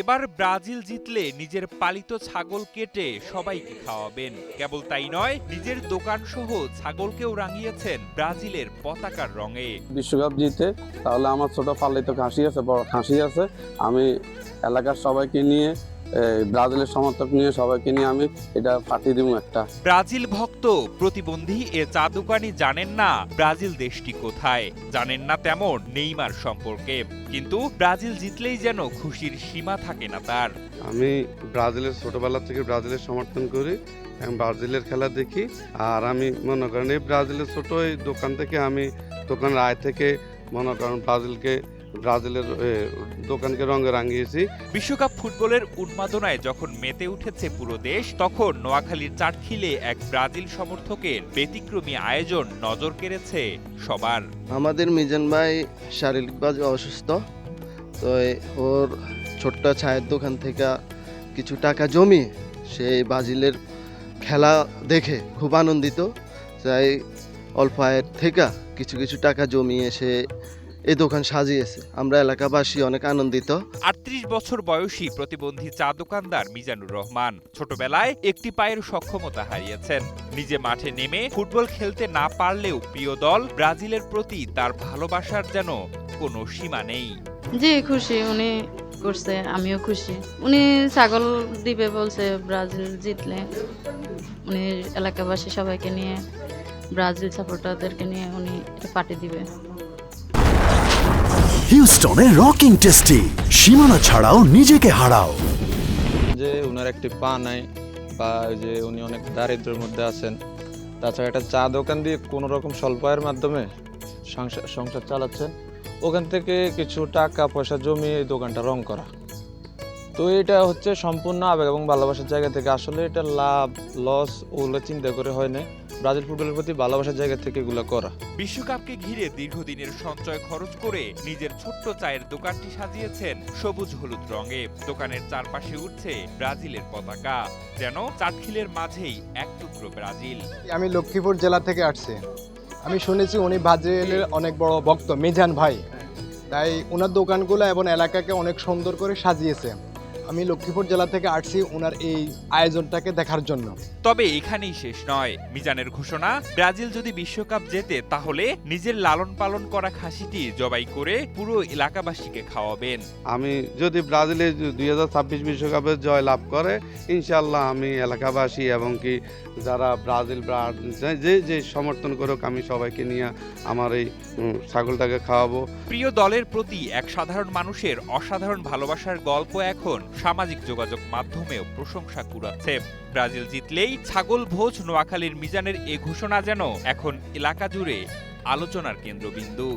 এবার ব্রাজিল জিতলে নিজের পালিত ছাগল কেটে সবাইকে খাওয়াবেন। কেবল তাই নয়, নিজের দোকান সহ ছাগলকেও রাঙিয়েছেন ব্রাজিলের পতাকার রঙে। বিশ্বকাপ জিতে তাহলে আমার ছোট পালিত খাসি আছে, বড় খাসি আছে, আমি এলাকার সবাইকে নিয়ে ব্রাজিলের সমর্থক নিয়ে সবাইকে নিয়ে আমি এটা পাঠিয়ে দিব একটা। ব্রাজিল ভক্ত প্রতিবন্ধী এ চা দোকানি জানেন না ব্রাজিল দেশটি কোথায়, জানেন না তেমন নেইমার সম্পর্কে, কিন্তু ব্রাজিল জিতলেই যেন খুশির সীমা থাকে না তার। আমি ব্রাজিলের ছোটবেলা থেকে ব্রাজিলের সমর্থন করি এবং ব্রাজিলের খেলা দেখি। আর আমি মনে করেন এই ব্রাজিলের ছোট এই দোকান থেকে আমি দোকানের আয় থেকে মনে করেন ব্রাজিলের দোকানকে রঙে রাঙিয়েছি। বিশ্বকাপ ফুটবলের উন্মাদনায় যখন মেতে উঠেছে পুরো দেশ, তখন নোয়াখালীর চাটখিলে এক ব্রাজিল সমর্থকের ব্যতিক্রমী আয়োজন নজর কেড়েছে সবার। আমাদের মিজান ভাই শারীরিকভাবে অসুস্থ, তো ওর ছোট্ট চায়ের দোকান থেকে কিছু টাকা জমিয়ে সেই ব্রাজিলের খেলা দেখে খুব আনন্দিত, তাই অল্প আয়ের থেকে কিছু কিছু টাকা জমিয়ে সে এই দোকান সাজিয়েছে। আমরা এলাকাবাসী অনেক আনন্দিত। ৩৮ বছর বয়সী প্রতিবন্ধী চা দোকানদার মিজানুর রহমান ছোটবেলায় একটি পায়ের সক্ষমতা হারিয়েছেন। নিজে মাঠে নেমে ফুটবল খেলতে না পারলেও প্রিয় দল ব্রাজিলের প্রতি তার ভালোবাসার যেন কোনো সীমা নেই। জি খুশি, উনি করছে, আমিও খুশি। উনি ছাগল দিবে বলছে ব্রাজিল জিতলে, উনি এলাকাবাসী সবাইকে নিয়ে ব্রাজিল সাপোর্টারদেরকে নিয়ে উনি এটা পার্টি দিবে। হিউস্টনে রকিং টেস্টি, সীমানা ছাড়াও নিজেকে হারাও। যে ওনার একটি পা নাই বা যে উনি অনেক দারিদ্র্যের মধ্যে আছেন, তাছাড়া একটা চা দোকান দিয়ে কোনো রকম স্বল্প আয়ের মাধ্যমে সংসার চালাচ্ছেন, ওখান থেকে কিছু টাকা পয়সা জমিয়ে এই দোকানটা রং করা। তো এটা হচ্ছে সম্পূর্ণ আবেগ এবং ভালোবাসার জায়গা থেকে, আসলে এটা লাভ লস ওগুলো চিন্তা করে হয় না, ব্রাজিল ফুটবলের প্রতি ভালোবাসার জায়গা থেকে এগুলো করা। বিশ্বকাপকে ঘিরে দীর্ঘদিনের সঞ্চয় খরচ করে নিজের ছোট্ট চায়ের দোকানটি সাজিয়েছেন সবুজ হলুদ রঙে। দোকানের চারপাশে উঠছে ব্রাজিলের পতাকা, যেন চাটখিলের মাঝেই এক টুকরো ব্রাজিল। আমি লক্ষ্মীপুর জেলা থেকে আসছি। আমি শুনেছি উনি ব্রাজিলের অনেক বড় ভক্ত মিজান ভাই, তাই ওনার দোকানগুলো এবং এলাকাকে অনেক সুন্দর করে সাজিয়েছে। আমি লক্ষ্মীপুর জেলা থেকে আসছি ওনার এই আয়োজনটাকে দেখার জন্য। তবে এখানেই শেষ নয়। মিজানের ঘোষণা, ব্রাজিল যদি বিশ্বকাপ জেতে তাহলে নিজের লালন পালন করা খাসিটি জবাই করে পুরো এলাকাবাসীকে খাওয়াবেন। আমি যদি ব্রাজিলের 2026 বিশ্বকাপে জয় লাভ করে, ইনশাল্লাহ আমি এলাকাবাসী এবং কি যারা ব্রাজিল যে সমর্থন করুক, আমি সবাইকে নিয়ে আমার এই ছাগলটাকে খাওয়াবো। প্রিয় দলের প্রতি এক সাধারণ মানুষের অসাধারণ ভালোবাসার গল্প এখন সামাজিক যোগাযোগ মাধ্যমেও প্রশংসা কুড়াচ্ছে। ব্রাজিল জিতলেই ছাগল ভোজ নোয়াখালীর মিজানের এ ঘোষণা যেন এখন এলাকা জুড়ে আলোচনার কেন্দ্রবিন্দু।